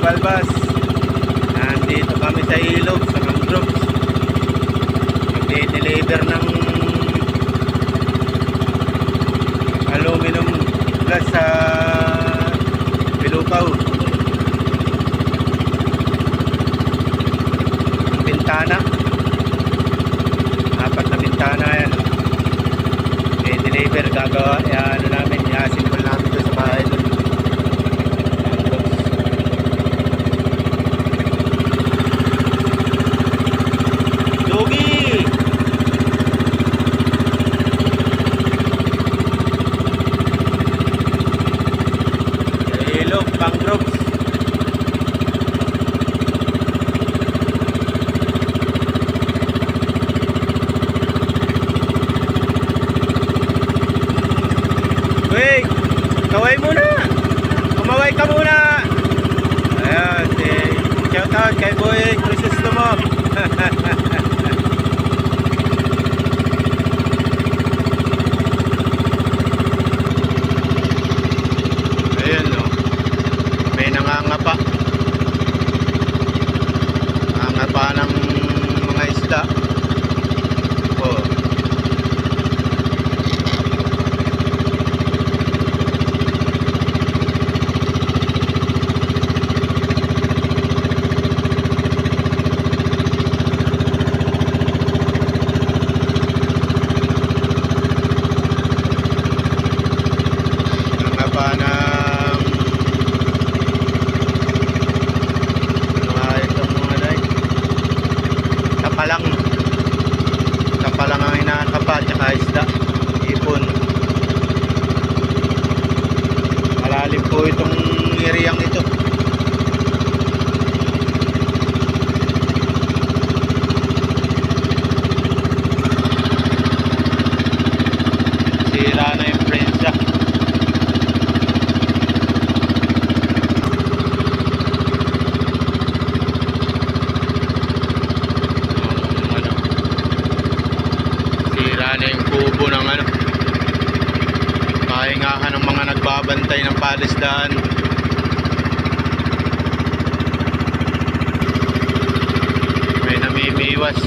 Kabalbas. Nandito kami sa ilog, sa mangroves. Nag-deliver ng aluminum glass sa Bilukaw. Ang bintana. Apat na bintana yan. I-deliver, gagawa, ano namin, i-assemble namin doon sa bahay doon. Lugi! Ilog, mangroves. Wait, kaway muna. Kumaway ka muna. Ayan, shout out kay Boy Crisostomo. Ayan, no. May nangangapa. Nangangapa ng mga isda. Oh. Kapalang ang inakapa, tsaka isda, ipon. Malalim po itong ereyang ito. Sira na yung prensa. Na yung kubo ng pahingahan ng mga nagbabantay ng palisdaan. May namimiwas.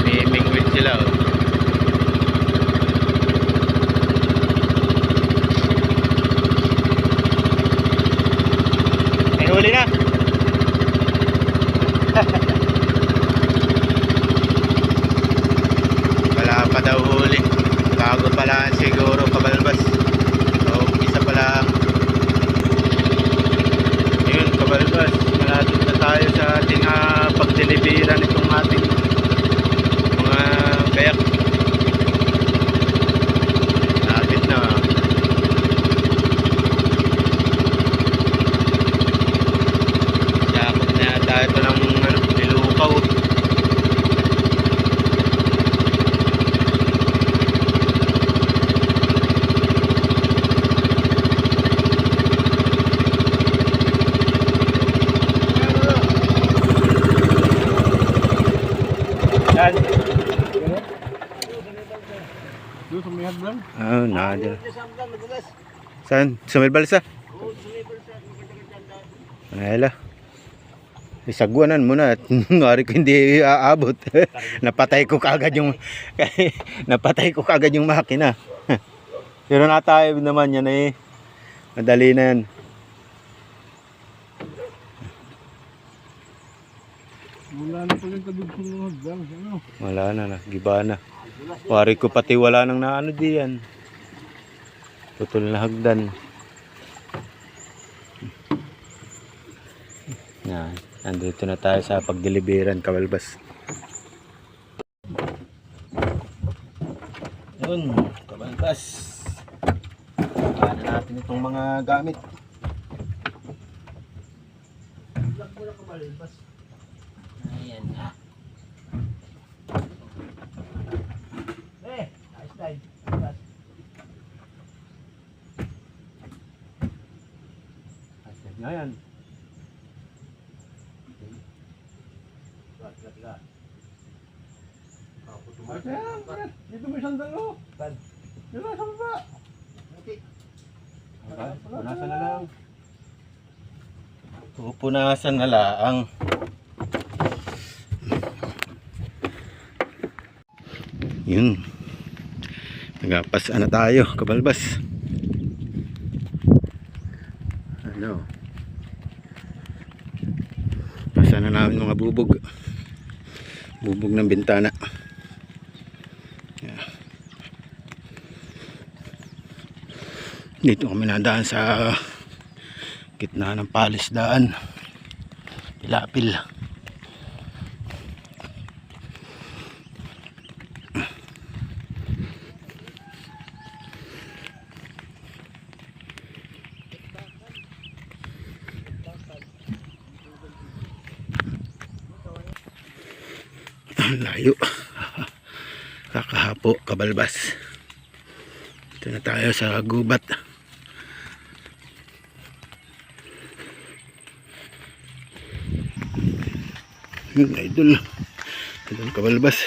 Mimingwit sila. Huli na. Wala pa daw huli. Bago pala siguro Kabalbas. So, isa pala. Yun, Kabalbas. Malapit na tayo sa ating pagdeliveran itong ating mga kayak. Malapit na. Ito ng Bilukaw. Yan. Oh, nada. Saan? Sa may balsa? Ayala. Isagwanan mo na at ngari ko hindi aabot. Napatay ko kagad yung napatay ko kagad yung makina. Pero natayab naman yan eh. Madali na yan. Wala na pala yung kadugsunod. Wala na, giba na. Wari ko pati wala nang naano diyan. Putol na hagdan. Yan. Nandito na tayo sa pagdeliveran, Kabalbas. Yun, Kabalbas. Paano natin itong mga gamit. Ayan na. Nice time. Ayan. Dito may sandalo. Dito sa baba. Punasan na lang. Pupunasan na lang. Yun. Nagapas na tayo, kabalbas. Ano? Pasa na namin mga bubog. Bubog ng bintana. Dito kami nadaan sa gitna ng palisdaan. Pilapil. Layo. Kakahapo, kabalbas. Ito na tayo sa gubat. Yun, idol. Idol kabalbas.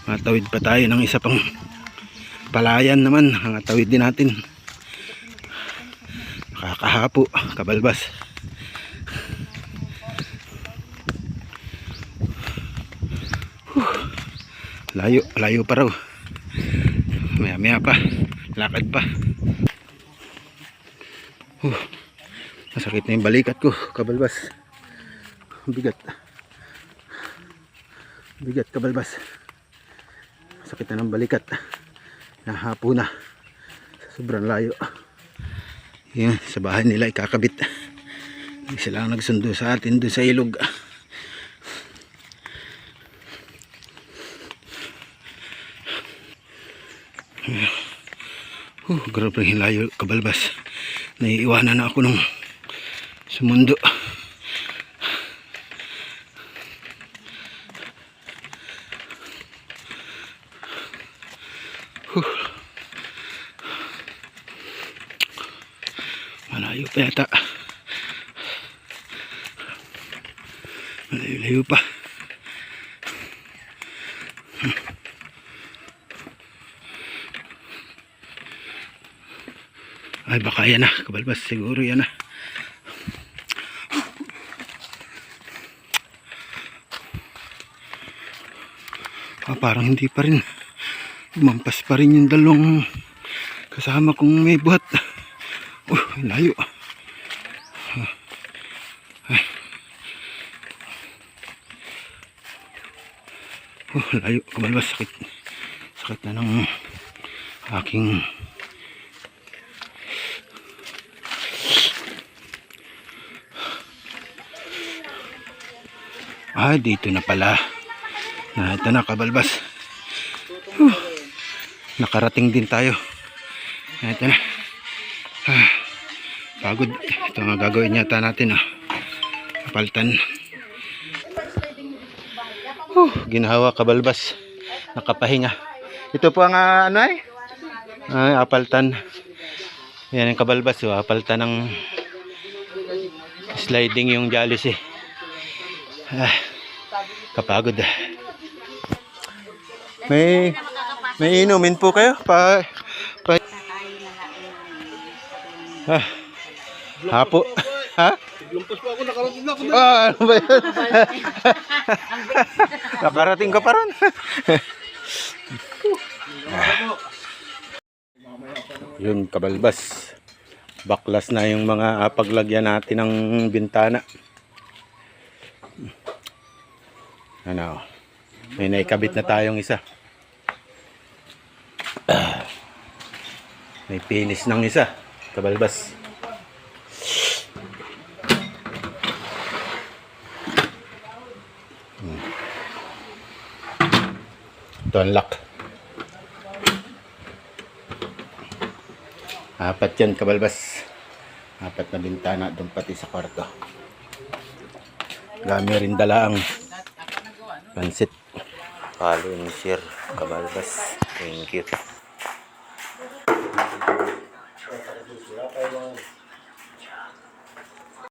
Matawid pa tayo ng isa pang palayan naman. Ang atawid din natin. Kakahapo, kabalbas. Layo, layo pa raw. Maya maya pa. Lakad pa. Masakit na yung balikat ko, kabalbas. Bigat. Bigat, kabalbas. Sakit na ng balikat. Nahapo na. Sobrang layo. Yan, sa bahay nila ikakabit. Hindi sila ang nagsundo sa atin doon sa ilog. Grabe yung layo, kabalbas. Naiiwanan na ako nung sumundo. Malayo pa yata. Malayo pa. Ay baka yan na, kabalbas. Siguro yan na. Parang hindi pa rin. Lumampas pa rin yung dalawang kasama kong may buhat. Layo. Layo, kabalbas. Sakit. Sakit na ng aking dito na pala. Ito na, kabalbas. Nakarating din tayo. Ito na. Pagod. Ito nga gagawin yata natin. Apaltan. Ginawa, kabalbas. Nakapahinga. Ito po ang ano ay? Apaltan. Yan ang kabalbas. Apaltan ng sliding yung jalis eh. Kapagod. May inumin po kayo hapo. Ha? Lumpas pa ako, nakarating na ako na. Ano ba yun? Nakarating ka pa ron. Yun, kabalbas. Baklas na yung mga paglagyan natin ng bintana. Ano? May naikabit na tayong isa. May finish ng isa, kabalbas. Ito ang lock. 4 yan, kabalbas. 4 na bintana doon pati sa kwarto. Dami rin dala ang pansit. Follow and share, kabalbas. Thank you.